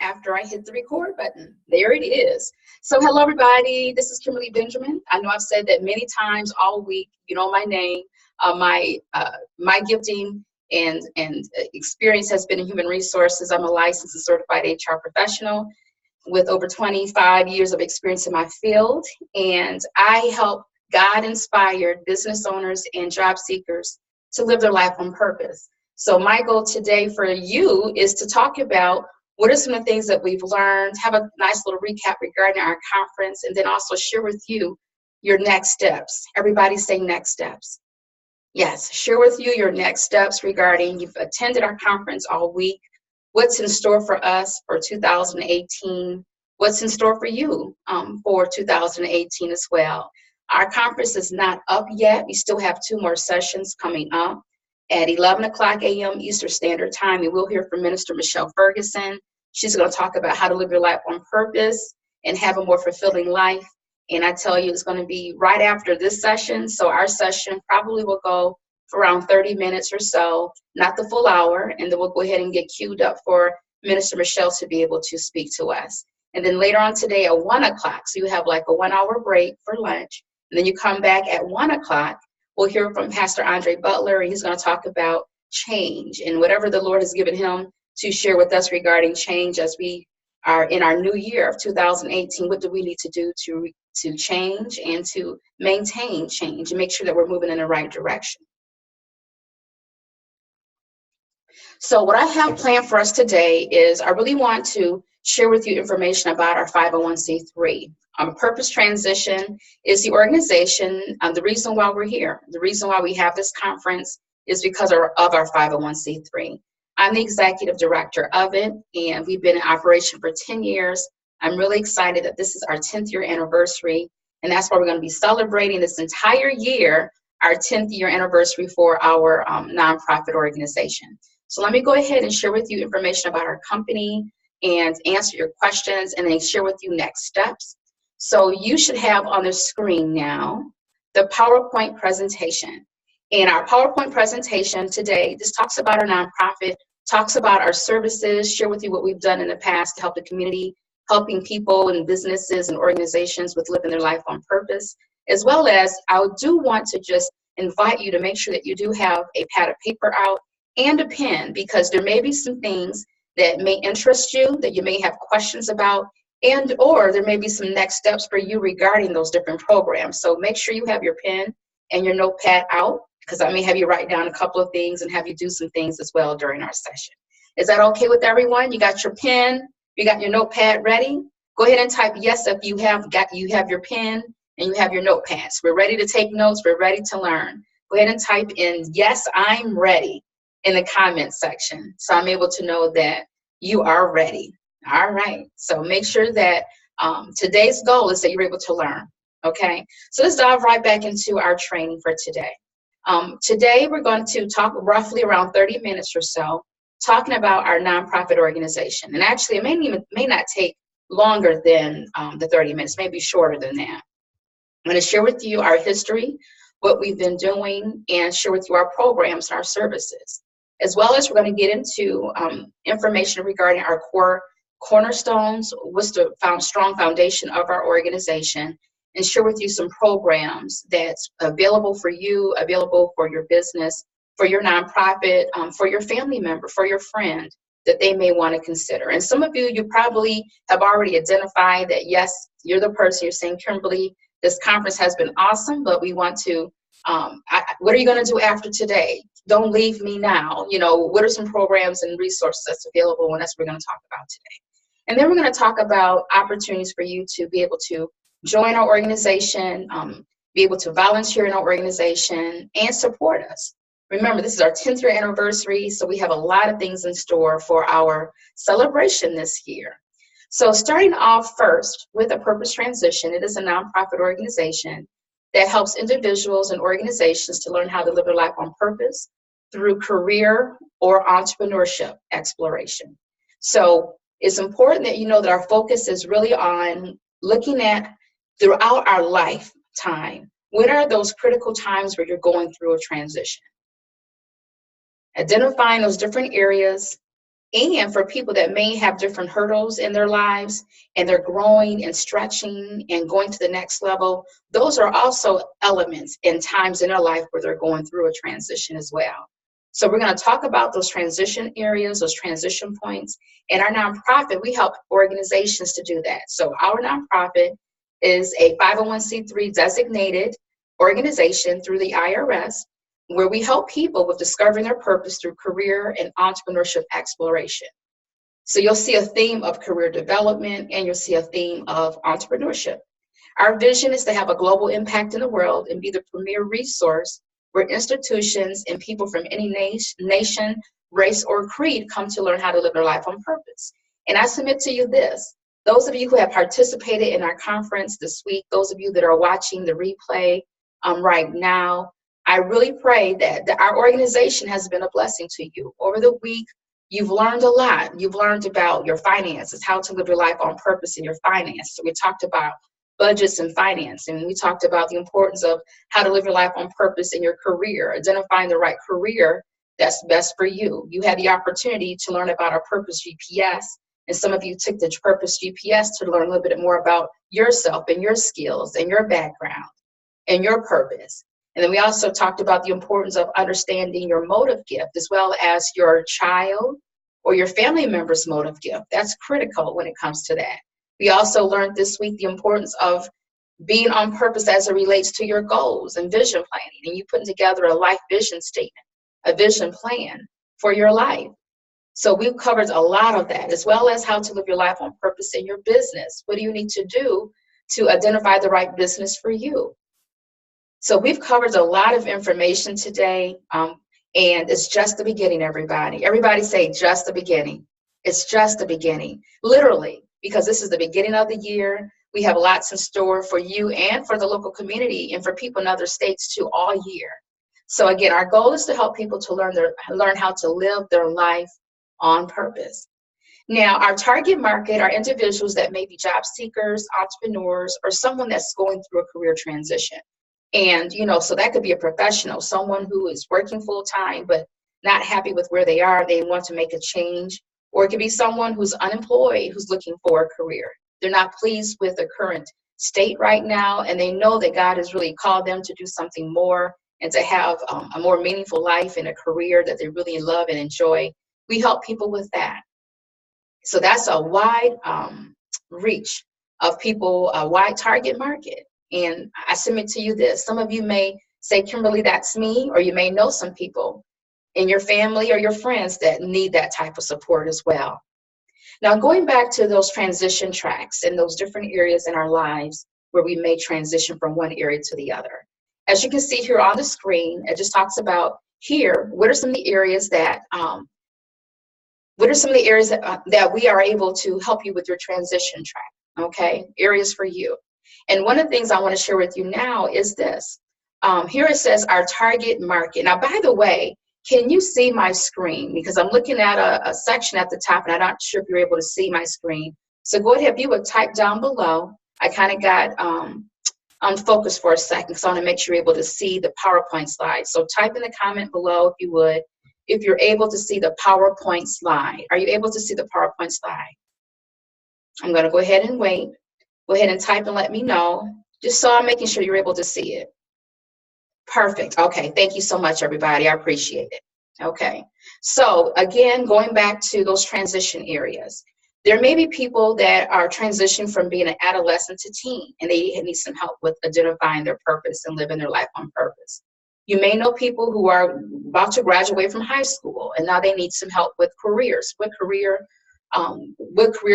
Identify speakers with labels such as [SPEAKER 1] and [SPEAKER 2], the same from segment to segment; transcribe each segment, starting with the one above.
[SPEAKER 1] after I hit the record button. There it is. So hello, everybody. This is Kimberly Benjamin. I know I've said that many times all week. You know my name. My gifting and experience has been in human resources. I'm a licensed and certified HR professional with over 25 years of experience in my field, and I help God-inspired business owners and job seekers to live their life on purpose. So my goal today for you is to talk about what are some of the things that we've learned, have a nice little recap regarding our conference, and then also share with you your next steps. Everybody say next steps. Yes, share with you your next steps regarding you've attended our conference all week. What's in store for us for 2018? What's in store for you for 2018 as well? Our conference is not up yet. We still have 2 more sessions coming up. At 11 o'clock a.m. Eastern Standard Time, we will hear from Minister Michelle Ferguson. She's going to talk about how to live your life on purpose and have a more fulfilling life. And I tell you, it's going to be right after this session. So our session probably will go for around 30 minutes or so, not the full hour. And then we'll go ahead and get queued up for Minister Michelle to be able to speak to us. And then later on today at 1 o'clock, so you have like a 1-hour break for lunch. And then you come back at 1 o'clock. We'll hear from Pastor Andre Butler, and he's going to talk about change and whatever the Lord has given him to share with us regarding change as we are in our new year of 2018. What do we need to do to change and to maintain change and make sure that we're moving in the right direction? So what I have planned for us today is I really want to share with you information about our 501c3. Purpose Transition is the organization, the reason why we're here. The reason why we have this conference is because of our 501c3. I'm the executive director of it, and we've been in operation for 10 years. I'm really excited that this is our 10th year anniversary, and that's why we're going to be celebrating this entire year, our 10th year anniversary for our nonprofit organization. So let me go ahead and share with you information about our company and answer your questions and then share with you next steps. So you should have on the screen now the PowerPoint presentation. And our PowerPoint presentation today, this talks about our nonprofit, talks about our services, share with you what we've done in the past to help the community, helping people and businesses and organizations with living their life on purpose, as well as I do want to just invite you to make sure that you do have a pad of paper out and a pen, because there may be some things that may interest you, that you may have questions about, and or there may be some next steps for you regarding those different programs. So make sure you have your pen and your notepad out, because I may have you write down a couple of things and have you do some things as well during our session. Is that okay with everyone? You got your pen, you got your notepad ready? Go ahead and type yes if you have your pen and you have your notepads. We're ready to take notes, we're ready to learn. Go ahead and type in yes, I'm ready in the comments section, so I'm able to know that you are ready. All right, so make sure that today's goal is that you're able to learn, okay? So let's dive right back into our training for today. Today we're going to talk roughly around 30 minutes or so, talking about our nonprofit organization. And actually, it may not take longer than the 30 minutes, maybe shorter than that. I'm going to share with you our history, what we've been doing, and share with you our programs and our services. As well as we're going to get into information regarding our core cornerstones, what's the strong foundation of our organization, and share with you some programs that's available for you, available for your business, for your nonprofit, for your family member, for your friend that they may want to consider. And some of you probably have already identified that, yes, you're the person, you're saying, Kimberly, this conference has been awesome, but we want to, what are you going to do after today? Don't leave me now. You know, what are some programs and resources that's available? And that's what we're going to talk about today. And then we're going to talk about opportunities for you to be able to join our organization, be able to volunteer in our organization, and support us. Remember, this is our 10th year anniversary, so we have a lot of things in store for our celebration this year. So starting off first with a Purpose Transition, it is a nonprofit organization that helps individuals and organizations to learn how to live their life on purpose through career or entrepreneurship exploration. So it's important that you know that our focus is really on looking at throughout our lifetime, when are those critical times where you're going through a transition? Identifying those different areas And for people that may have different hurdles in their lives and they're growing and stretching and going to the next level, those are also elements and times in their life where they're going through a transition as well. So we're going to talk about those transition areas, those transition points. And our nonprofit, we help organizations to do that. So our nonprofit is a 501c3 designated organization through the IRS, where we help people with discovering their purpose through career and entrepreneurship exploration. So you'll see a theme of career development and you'll see a theme of entrepreneurship. Our vision is to have a global impact in the world and be the premier resource where institutions and people from any nation, race, or creed come to learn how to live their life on purpose. And I submit to you this: those of you who have participated in our conference this week, those of you that are watching the replay right now, I really pray that our organization has been a blessing to you. Over the week, you've learned a lot. You've learned about your finances, how to live your life on purpose in your finance. So we talked about budgets and finance, and we talked about the importance of how to live your life on purpose in your career, identifying the right career that's best for you. You had the opportunity to learn about our Purpose GPS, and some of you took the Purpose GPS to learn a little bit more about yourself and your skills and your background and your purpose. And then we also talked about the importance of understanding your motive gift as well as your child or your family member's motive gift. That's critical when it comes to that. We also learned this week the importance of being on purpose as it relates to your goals and vision planning, and you putting together a life vision statement, a vision plan for your life. So we've covered a lot of that, as well as how to live your life on purpose in your business. What do you need to do to identify the right business for you? So we've covered a lot of information today, and it's just the beginning, everybody. Everybody say, just the beginning. It's just the beginning, literally, because this is the beginning of the year. We have lots in store for you and for the local community and for people in other states too all year. So again, our goal is to help people to learn how to live their life on purpose. Now, our target market are individuals that may be job seekers, entrepreneurs, or someone that's going through a career transition. And, so that could be a professional, someone who is working full time, but not happy with where they are. They want to make a change. Or it could be someone who's unemployed, who's looking for a career. They're not pleased with the current state right now, and they know that God has really called them to do something more and to have a more meaningful life and a career that they really love and enjoy. We help people with that. So that's a wide reach of people, a wide target market. And I submit to you this: some of you may say, Kimberly, that's me, or you may know some people in your family or your friends that need that type of support as well. Now, going back to those transition tracks and those different areas in our lives where we may transition from one area to the other. As you can see here on the screen, it just talks about here, what are some of the areas that that we are able to help you with your transition track, okay? Areas for you. And one of the things I want to share with you now is this. Here it says our target market. Now, by the way, can you see my screen? Because I'm looking at a section at the top, and I'm not sure if you're able to see my screen. So go ahead, if you would type down below. I kind of got unfocused for a second, because I want to make sure you're able to see the PowerPoint slide. So type in the comment below if you would, if you're able to see the PowerPoint slide. Are you able to see the PowerPoint slide? I'm going to go ahead and wait. Go ahead and type and let me know, just so I'm making sure you're able to see it. Perfect. Okay. Thank you so much, everybody. I appreciate it. Okay. So again, going back to those transition areas, there may be people that are transitioning from being an adolescent to teen, and they need some help with identifying their purpose and living their life on purpose. You may know people who are about to graduate from high school, and now they need some help with careers. What career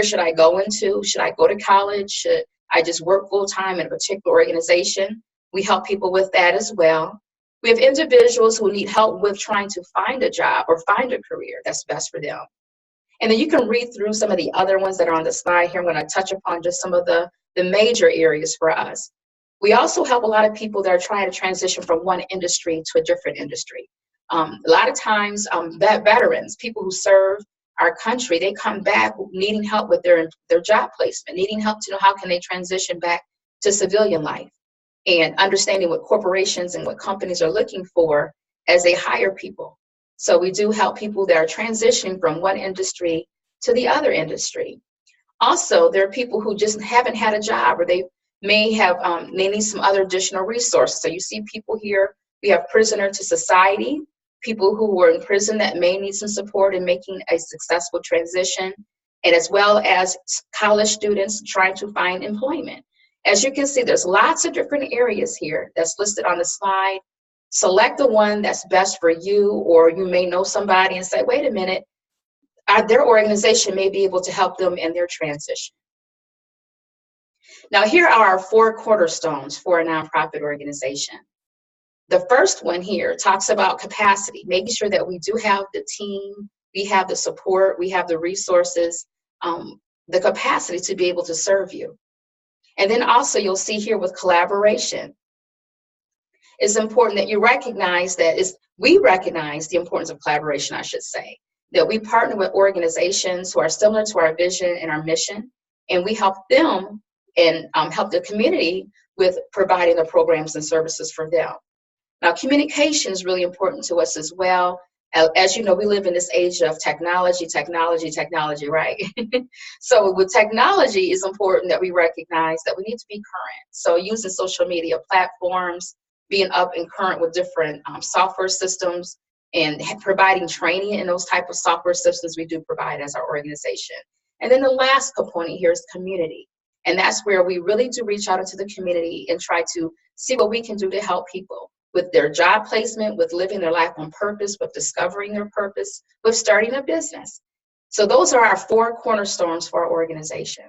[SPEAKER 1] should I go into? Should I go to college? Should I just work full time in a particular organization? We help people with that as well. We have individuals who need help with trying to find a job or find a career that's best for them. And then you can read through some of the other ones that are on the slide here. I'm going to touch upon just some of the major areas for us. We also help a lot of people that are trying to transition from one industry to a different industry. A lot of times, veterans, people who serve our country, they come back needing help with their job placement, needing help to know how can they transition back to civilian life, and understanding what corporations and what companies are looking for as they hire people. So we do help people that are transitioning from one industry to the other industry. Also, there are people who just haven't had a job, or they may have, they need some other additional resources. So you see people here, we have prisoner to society, people who were in prison that may need some support in making a successful transition, and as well as college students trying to find employment. As you can see, there's lots of different areas here that's listed on the slide. Select the one that's best for you, or you may know somebody and say, wait a minute, their organization may be able to help them in their transition. Now, here are our 4 cornerstones for a nonprofit organization. The first one here talks about capacity, making sure that we do have the team, we have the support, we have the resources, the capacity to be able to serve you. And then also you'll see here with collaboration, it's important that you recognize that we recognize the importance of collaboration, I should say, that we partner with organizations who are similar to our vision and our mission, and we help them and help the community with providing the programs and services for them. Now, communication is really important to us as well. As you know, we live in this age of technology, right? So with technology, it's important that we recognize that we need to be current. So using social media platforms, being up and current with different software systems, and providing training in those type of software systems we do provide as our organization. And then the last component here is community. And that's where we really do reach out into the community and try to see what we can do to help people with their job placement, with living their life on purpose, with discovering their purpose, with starting a business. So those are our 4 cornerstones for our organization.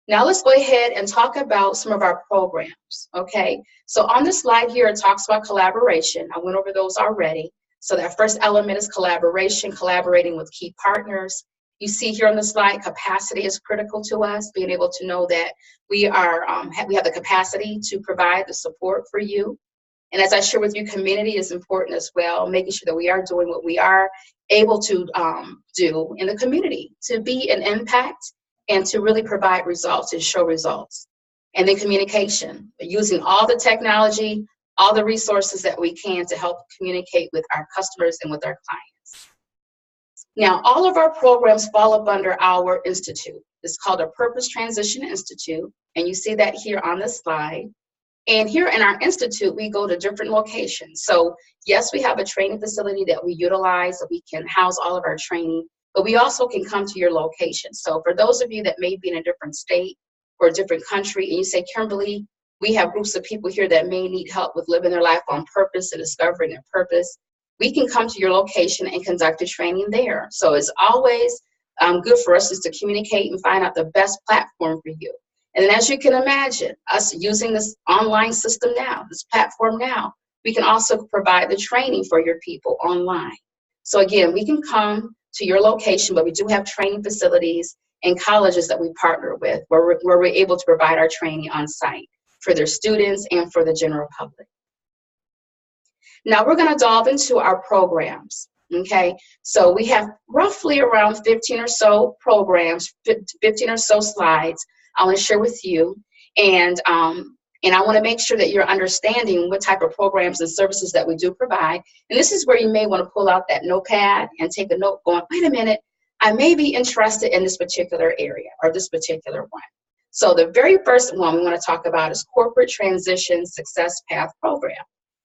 [SPEAKER 1] Now let's go ahead and talk about some of our programs, okay? So on the slide here, it talks about collaboration. I went over those already. So that first element is collaboration, collaborating with key partners. You see here on the slide, capacity is critical to us, being able to know that we have the capacity to provide the support for you. And as I share with you, community is important as well, making sure that we are doing what we are able to do in the community, to be an impact and to really provide results and show results. And then communication, using all the technology, all the resources that we can to help communicate with our customers and with our clients. Now, all of our programs fall up under our institute. It's called a Purpose Transition Institute, and you see that here on the slide. And here in our institute, we go to different locations. So yes, we have a training facility that we utilize, so we can house all of our training, but we also can come to your location. So for those of you that may be in a different state or a different country, and you say, Kimberly, we have groups of people here that may need help with living their life on purpose and discovering their purpose, we can come to your location and conduct a training there. So it's always good for us is to communicate and find out the best platform for you. And then as you can imagine, us using this online system now, this platform now, we can also provide the training for your people online. So again, we can come to your location, but we do have training facilities and colleges that we partner with where we're able to provide our training on site for their students and for the general public. Now we're going to delve into our programs, okay? So we have roughly around 15 or so programs, 15 or so slides I want to share with you, and I want to make sure that you're understanding what type of programs and services that we do provide. And this is where you may want to pull out that notepad and take a note going, wait a minute, I may be interested in this particular area or this particular one. So the very first one we want to talk about is Corporate Transition Success Path Program.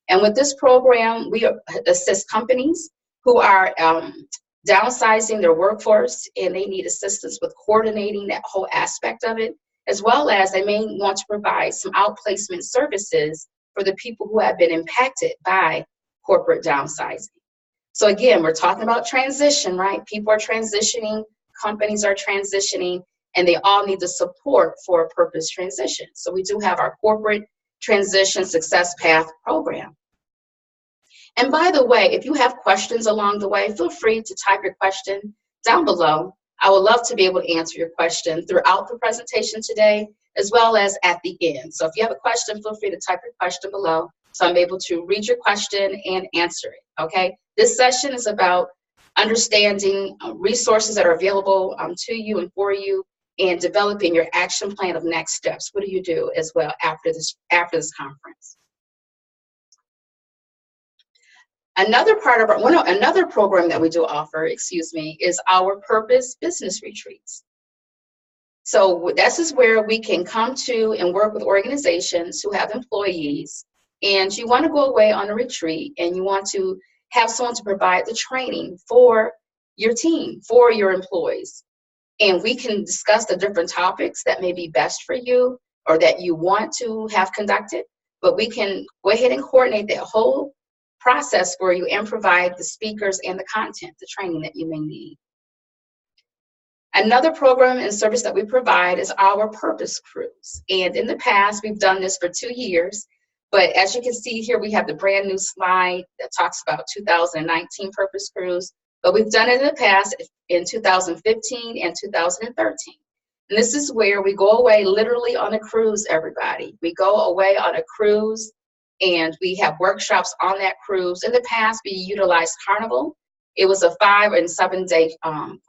[SPEAKER 1] And with this program, we assist companies who are downsizing their workforce, and they need assistance with coordinating that whole aspect of it, as well as they may want to provide some outplacement services for the people who have been impacted by corporate downsizing. So again, we're talking about transition, right? People are transitioning, companies are transitioning, and they all need the support for a purpose transition. So we do have our Corporate Transition Success Path Program. And by the way, if you have questions along the way, feel free to type your question down below. I would love to be able to answer your question throughout the presentation today, as well as at the end. So if you have a question, feel free to type your question below so I'm able to read your question and answer it, okay? This session is about understanding resources that are available to you and for you, and developing your action plan of next steps. What do you do as well after this conference? Another program that we do offer, is our Purpose Business Retreats. So this is where we can come to and work with organizations who have employees, and you want to go away on a retreat and you want to have someone to provide the training for your team, for your employees. And we can discuss the different topics that may be best for you or that you want to have conducted, but we can go ahead and coordinate that whole process for you and provide the speakers and the content, the training that you may need. Another program and service that we provide is our Purpose Cruise. And in the past, we've done this for 2 years, but as you can see here, we have the brand new slide that talks about 2019 Purpose Cruise, but we've done it in the past in 2015 and 2013. And this is where we go away literally on a cruise, everybody. We go away on a cruise and we have workshops on that cruise. In the past, we utilized Carnival. It was a 5 and 7 day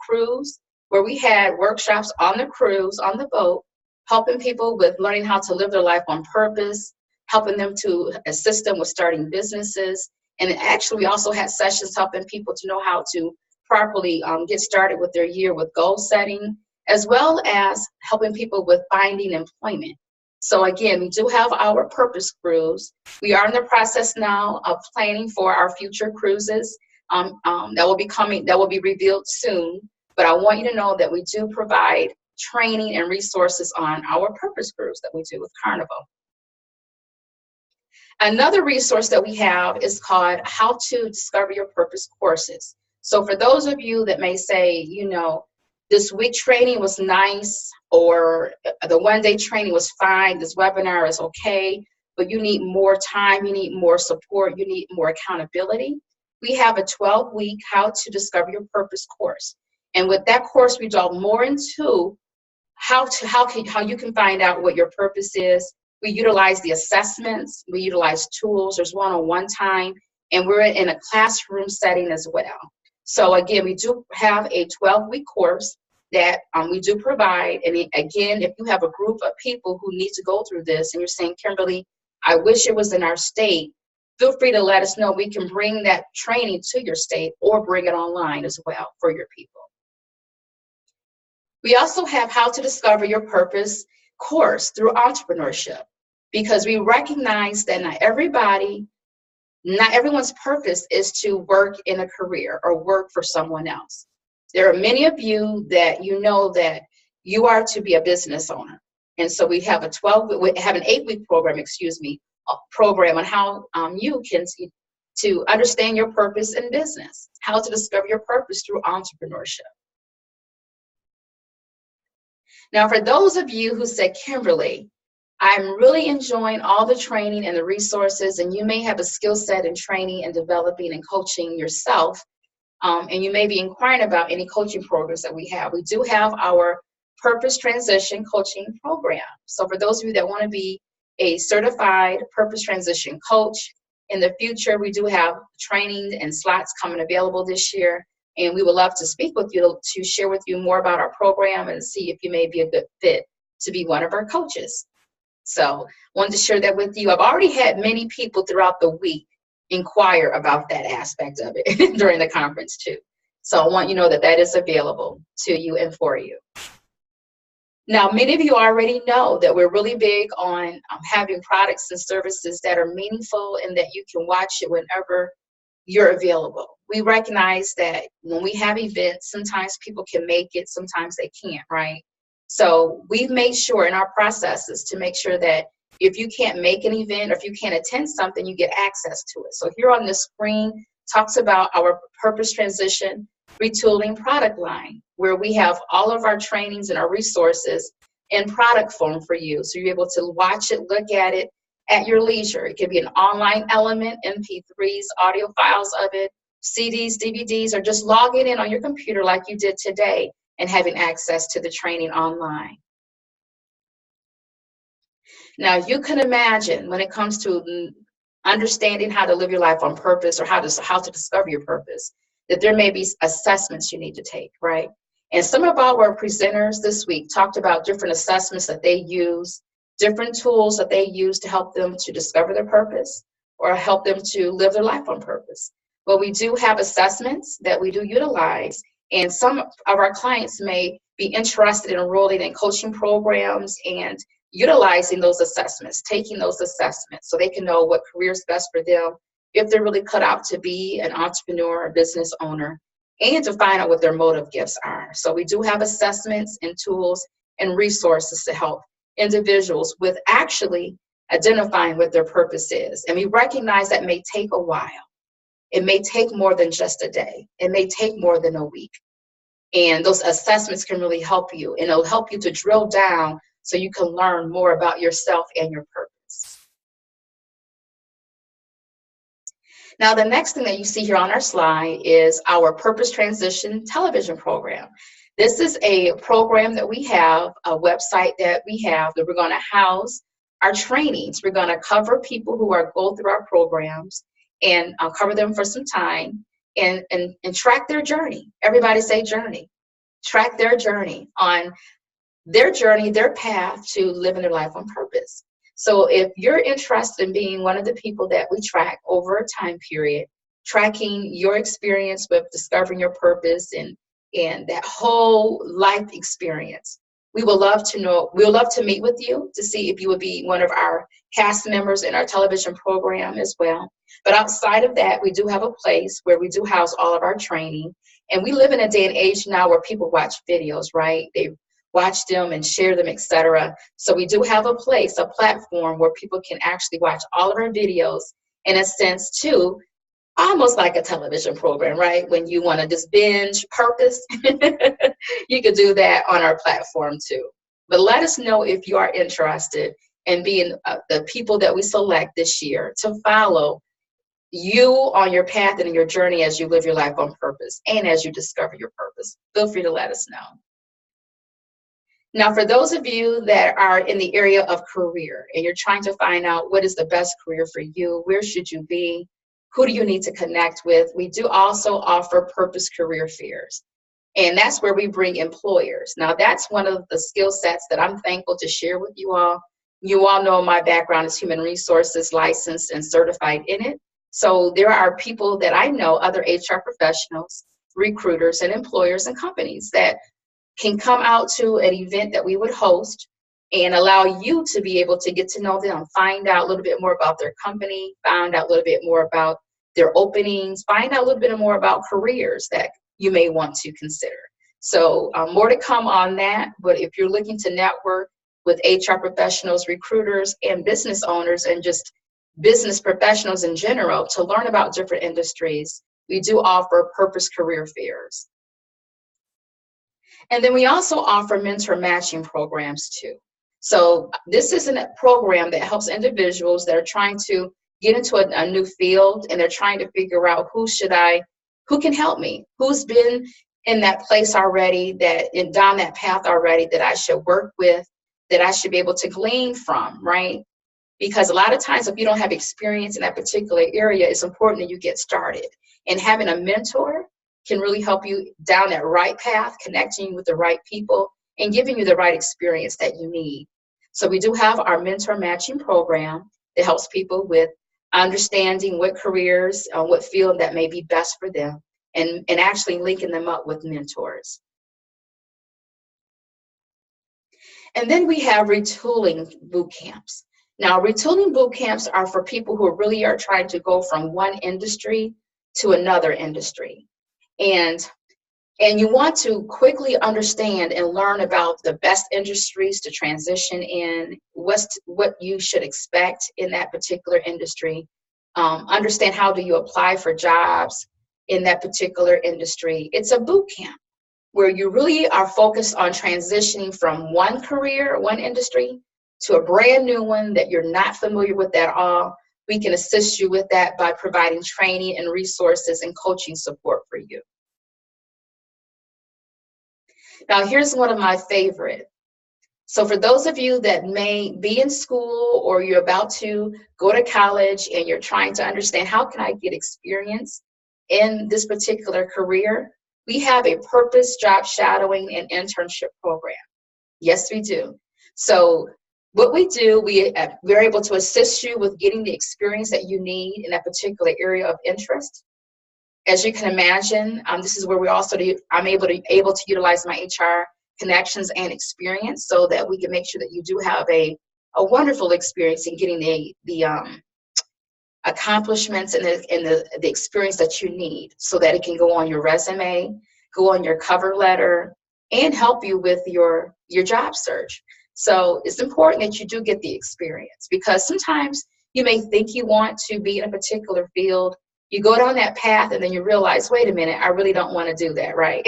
[SPEAKER 1] cruise where we had workshops on the cruise, on the boat, helping people with learning how to live their life on purpose, helping them to assist them with starting businesses. And actually, we also had sessions helping people to know how to properly get started with their year with goal setting, as well as helping people with finding employment. So again, we do have our Purpose Cruise. We are in the process now of planning for our future cruises that will be revealed soon. But I want you to know that we do provide training and resources on our Purpose Cruise that we do with Carnival. Another resource that we have is called How to Discover Your Purpose courses. So for those of you that may say, this week training was nice, or the 1 day training was fine, this webinar is okay, but you need more time, you need more support, you need more accountability, we have a 12-week How to Discover Your Purpose course. And with that course, we delve more into how you can find out what your purpose is. We utilize the assessments, we utilize tools, there's one-on-one time, and we're in a classroom setting as well. So again, we do have a 12-week course that we do provide. And again, if you have a group of people who need to go through this and you're saying, Kimberly, I wish it was in our state, feel free to let us know. We can bring that training to your state or bring it online as well for your people. We also have How to Discover Your Purpose course through entrepreneurship, because we recognize that not everyone's purpose is to work in a career or work for someone else. There are many of you that that you are to be a business owner. And so we have an 8-week program, program on how you can to understand your purpose in business, how to discover your purpose through entrepreneurship. Now, for those of you who said, Kimberly, I'm really enjoying all the training and the resources, and you may have a skill set in training and developing and coaching yourself, and you may be inquiring about any coaching programs that we have. We do have our Purpose Transition Coaching Program. So for those of you that want to be a certified Purpose Transition coach, in the future, we do have training and slots coming available this year. And we would love to speak with you to share with you more about our program and see if you may be a good fit to be one of our coaches. So wanted to share that with you. I've already had many people throughout the week inquire about that aspect of it during the conference too. So I want you to know that that is available to you and for you. Now, many of you already know that we're really big on having products and services that are meaningful and that you can watch it whenever you're available. We recognize that when we have events, sometimes people can make it, sometimes they can't, right? So we've made sure in our processes to make sure that if you can't make an event or if you can't attend something, you get access to it. So here on the screen talks about our Purpose Transition Retooling product line, where we have all of our trainings and our resources in product form for you. So you're able to watch it, look at it at your leisure. It can be an online element, MP3s, audio files of it, CDs, DVDs, or just logging in on your computer like you did today and having access to the training online. Now, you can imagine when it comes to understanding how to live your life on purpose or how to discover your purpose, that there may be assessments you need to take, right? And some of our presenters this week talked about different assessments that they use, different tools that they use to help them to discover their purpose or help them to live their life on purpose. Well, we do have assessments that we do utilize, and some of our clients may be interested in enrolling in coaching programs and utilizing those assessments, taking those assessments so they can know what career is best for them, if they're really cut out to be an entrepreneur or business owner, and to find out what their motive gifts are. So we do have assessments and tools and resources to help individuals with actually identifying what their purpose is. And we recognize that may take a while. It may take more than just a day. It may take more than a week. And those assessments can really help you, and it'll help you to drill down so you can learn more about yourself and your purpose. Now, the next thing that you see here on our slide is our Purpose Transition television program. This is a program that we have, a website that we have that we're going to house our trainings. We're going to cover people who are go through our programs, and I'll cover them for some time and track their journey. Everybody say journey. Track their journey, their path to living their life on purpose. So if you're interested in being one of the people that we track over a time period, tracking your experience with discovering your purpose and that whole life experience, we would love to know. We'd love to meet with you to see if you would be one of our cast members in our television program as well. But outside of that, we do have a place where we do house all of our training. And we live in a day and age now where people watch videos, right? They watch them and share them, etc. So we do have a place, a platform where people can actually watch all of our videos, in a sense too, almost like a television program, right? When you want to just binge purpose, you could do that on our platform too. But let us know if you are interested in being the people that we select this year to follow you on your path and in your journey as you live your life on purpose and as you discover your purpose. Feel free to let us know. Now, for those of you that are in the area of career and you're trying to find out what is the best career for you, where should you be, who do you need to connect with, we do also offer purpose career fairs. And that's where we bring employers. Now, that's one of the skill sets that I'm thankful to share with you all. You all know my background is human resources, licensed and certified in it. So there are people that I know, other HR professionals, recruiters, and employers and companies that can come out to an event that we would host and allow you to be able to get to know them, find out a little bit more about their company, find out a little bit more about their openings, find out a little bit more about careers that you may want to consider. So more to come on that, but if you're looking to network with HR professionals, recruiters, and business owners, and just business professionals in general to learn about different industries, we do offer purpose career fairs. And then we also offer mentor matching programs too. So this is a program that helps individuals that are trying to get into a new field and they're trying to figure out who can help me, who's been in that place already, and down that path already that I should work with, that I should be able to glean from, right? Because a lot of times if you don't have experience in that particular area, it's important that you get started. And having a mentor can really help you down that right path, connecting you with the right people and giving you the right experience that you need. So we do have our mentor matching program that helps people with understanding what careers, what field that may be best for them, and actually linking them up with mentors. And then we have retooling boot camps. Now, retooling boot camps are for people who really are trying to go from one industry to another industry. And you want to quickly understand and learn about the best industries to transition in, what you should expect in that particular industry, understand how do you apply for jobs in that particular industry. It's a boot camp where you really are focused on transitioning from one career, one industry, to a brand new one that you're not familiar with at all. We can assist you with that by providing training and resources and coaching support for you. Now, here's one of my favorite. So for those of you that may be in school or you're about to go to college and you're trying to understand how can I get experience in this particular career, we have a purpose job shadowing and internship program. Yes, we do. So what we do, we're able to assist you with getting the experience that you need in that particular area of interest. As you can imagine, this is where I'm able to utilize my HR connections and experience so that we can make sure that you do have a wonderful experience in getting the accomplishments and the experience that you need so that it can go on your resume, go on your cover letter, and help you with your job search. So it's important that you do get the experience, because sometimes you may think you want to be in a particular field. You go down that path and then you realize, wait a minute, I really don't want to do that, right?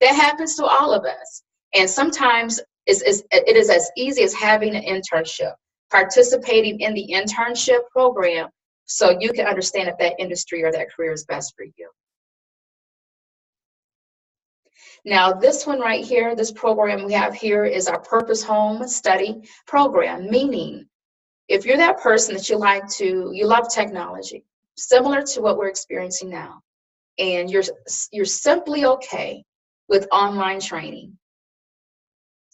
[SPEAKER 1] That happens to all of us. And sometimes it is as easy as having an internship, participating in the internship program, so you can understand if that industry or that career is best for you. Now, this one right here, this program we have here is our Purpose Home Study Program, meaning if you're that person that you love technology, similar to what we're experiencing now, and you're simply okay with online training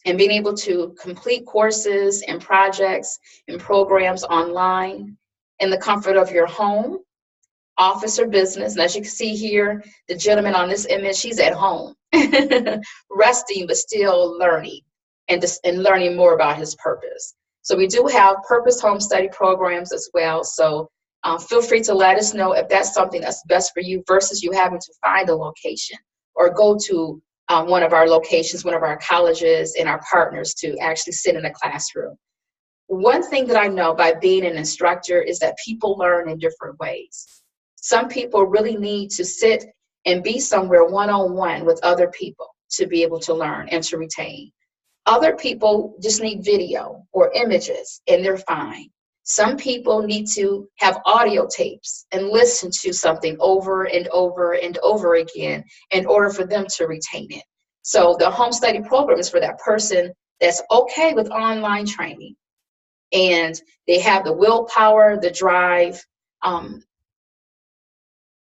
[SPEAKER 1] and being able to complete courses and projects and programs online in the comfort of your home, office, or business. And as you can see here, the gentleman on this image, he's at home, resting but still learning and learning more about his purpose. So we do have Purpose Home Study programs as well. So feel free to let us know if that's something that's best for you versus you having to find a location or go to one of our locations, one of our colleges and our partners to actually sit in a classroom. One thing that I know by being an instructor is that people learn in different ways. Some people really need to sit and be somewhere one-on-one with other people to be able to learn and to retain. Other people just need video or images and they're fine. Some people need to have audio tapes and listen to something over and over and over again in order for them to retain it. So the home study program is for that person that's okay with online training and they have the willpower, the drive,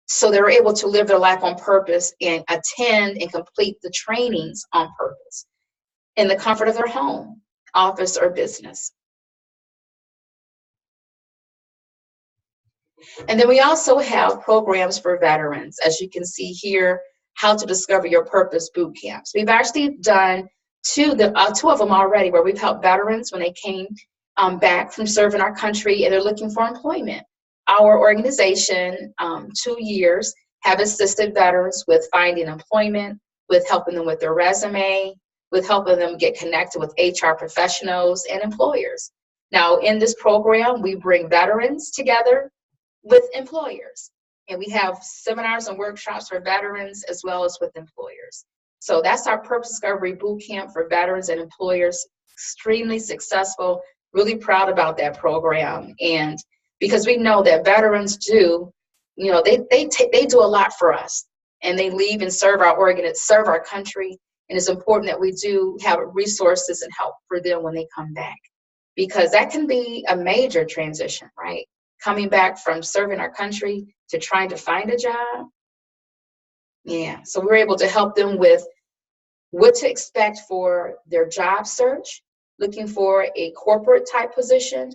[SPEAKER 1] so they're able to live their life on purpose and attend and complete the trainings on purpose in the comfort of their home, office, or business. And then we also have programs for veterans. As you can see here, How to Discover Your Purpose boot camps. We've actually done two of them already, where we've helped veterans when they came back from serving our country and they're looking for employment. Our organization, 2 years, have assisted veterans with finding employment, with helping them with their resume, with helping them get connected with HR professionals and employers. Now, in this program, we bring veterans together with employers, and we have seminars and workshops for veterans as well as with employers. So that's our Purpose Discovery Boot Camp for veterans and employers. Extremely successful, really proud about that program. And because we know that veterans do, they do a lot for us, and they leave and serve our country. And it's important that we do have resources and help for them when they come back, because that can be a major transition, right? Coming back from serving our country to trying to find a job. Yeah, so we're able to help them with what to expect for their job search, looking for a corporate type position,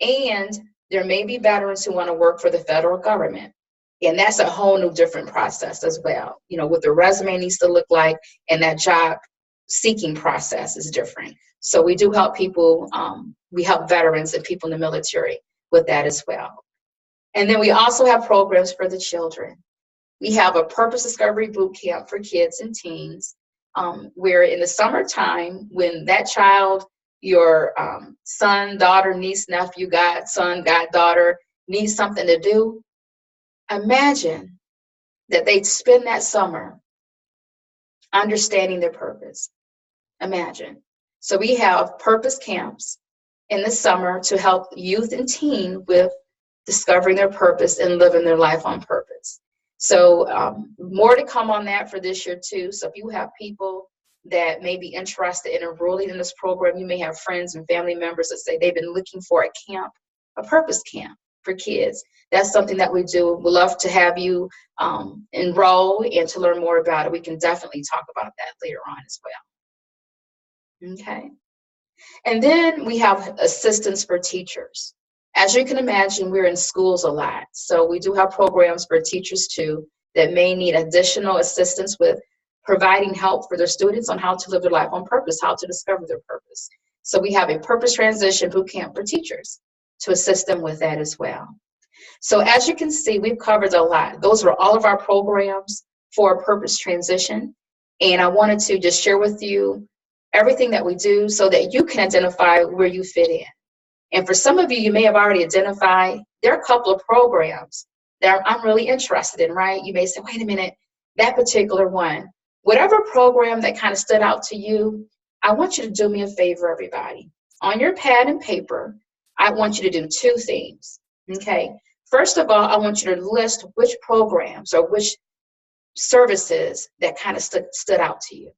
[SPEAKER 1] and there may be veterans who want to work for the federal government. And that's a whole new different process as well. What the resume needs to look like, and that job seeking process is different. So we do help people, we help veterans and people in the military with that as well. And then we also have programs for the children. We have a Purpose Discovery Boot Camp for kids and teens, where in the summertime, when that child, your son, daughter, niece, nephew, godson, goddaughter needs something to do, imagine that they'd spend that summer understanding their purpose. Imagine. So we have purpose camps in the summer to help youth and teen with discovering their purpose and living their life on purpose. So more to come on that for this year too. So if you have people that may be interested in enrolling in this program, you may have friends and family members that say they've been looking for a camp, a purpose camp for kids. That's something that we do. We'd love to have you enroll and to learn more about it. We can definitely talk about that later on as well. Okay. And then we have assistance for teachers. As you can imagine, we're in schools a lot. So we do have programs for teachers too that may need additional assistance with providing help for their students on how to live their life on purpose, how to discover their purpose. So we have a purpose transition boot camp for teachers to assist them with that as well. So as you can see, we've covered a lot. Those are all of our programs for purpose transition. And I wanted to just share with you everything that we do so that you can identify where you fit in. And for some of you, you may have already identified, there are a couple of programs that I'm really interested in, right? You may say, wait a minute, that particular one. Whatever program that kind of stood out to you, I want you to do me a favor, everybody. On your pad and paper, I want you to do two things, okay? First of all, I want you to list which programs or which services that kind of stood out to you,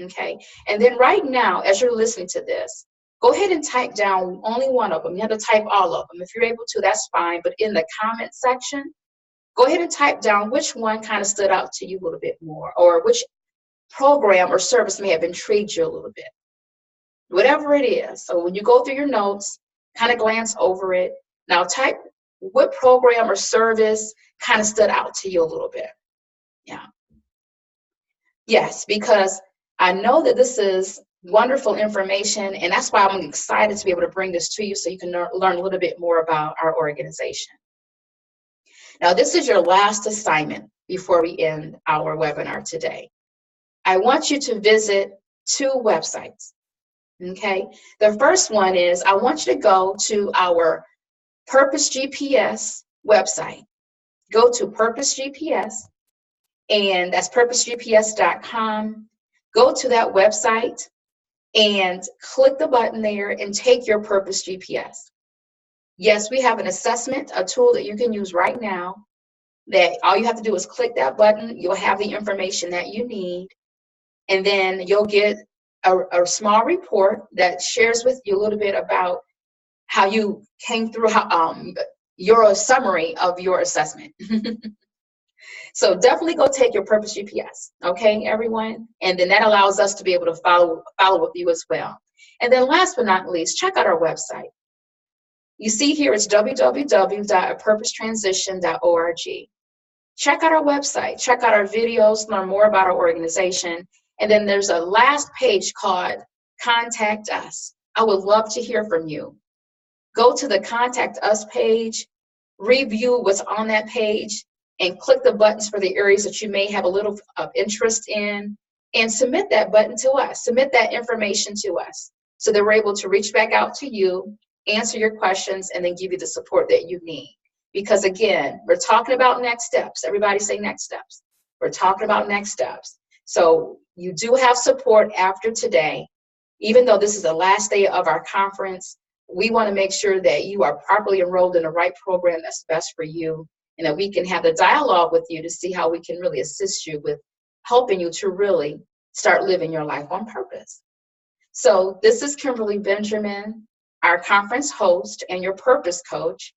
[SPEAKER 1] okay? And then right now, as you're listening to this, go ahead and type down only one of them. You have to type all of them. If you're able to, that's fine. But in the comment section, go ahead and type down which one kind of stood out to you a little bit more, or which program or service may have intrigued you a little bit. Whatever it is. So when you go through your notes, kind of glance over it. Now type what program or service kind of stood out to you a little bit. Yeah. Yes, because I know that this is wonderful information, and that's why I'm excited to be able to bring this to you so you can learn a little bit more about our organization. Now, this is your last assignment before we end our webinar today. I want you to visit two websites, okay? The first one is I want you to go to our Purpose GPS website. Go to Purpose GPS, and that's purposegps.com. Go to that website and click the button there and take your Purpose GPS. Yes, we have an assessment, a tool that you can use right now, that all you have to do is click that button. You'll have the information that you need, and then you'll get a small report that shares with you a little bit about how you came through, your summary of your assessment. So definitely go take your Purpose GPS, okay, everyone? And then that allows us to be able to follow with you as well. And then last but not least, check out our website. You see here it's www.purposetransition.org. Check out our website, check out our videos, learn more about our organization. And then there's a last page called Contact Us. I would love to hear from you. Go to the Contact Us page, review what's on that page, and click the buttons for the areas that you may have a little of interest in, and submit that button to us. Submit that information to us so that we're able to reach back out to you, answer your questions, and then give you the support that you need. Because again, we're talking about next steps. Everybody say next steps. We're talking about next steps. So you do have support after today. Even though this is the last day of our conference, we want to make sure that you are properly enrolled in the right program that's best for you, and that we can have the dialogue with you to see how we can really assist you with helping you to really start living your life on purpose. So this is Kimberly Benjamin, our conference host and your purpose coach.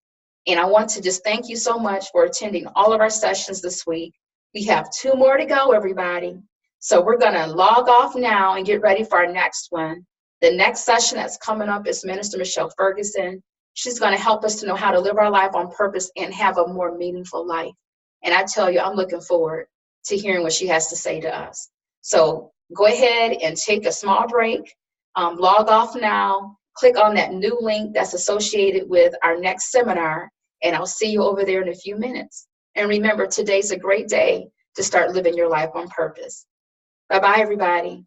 [SPEAKER 1] And I want to just thank you so much for attending all of our sessions this week. We have 2 more to go, everybody. So we're going to log off now and get ready for our next one. The next session that's coming up is Minister Michelle Ferguson. She's going to help us to know how to live our life on purpose and have a more meaningful life. And I tell you, I'm looking forward to hearing what she has to say to us. So go ahead and take a small break, log off now, click on that new link that's associated with our next seminar, and I'll see you over there in a few minutes. And remember, today's a great day to start living your life on purpose. Bye-bye, everybody.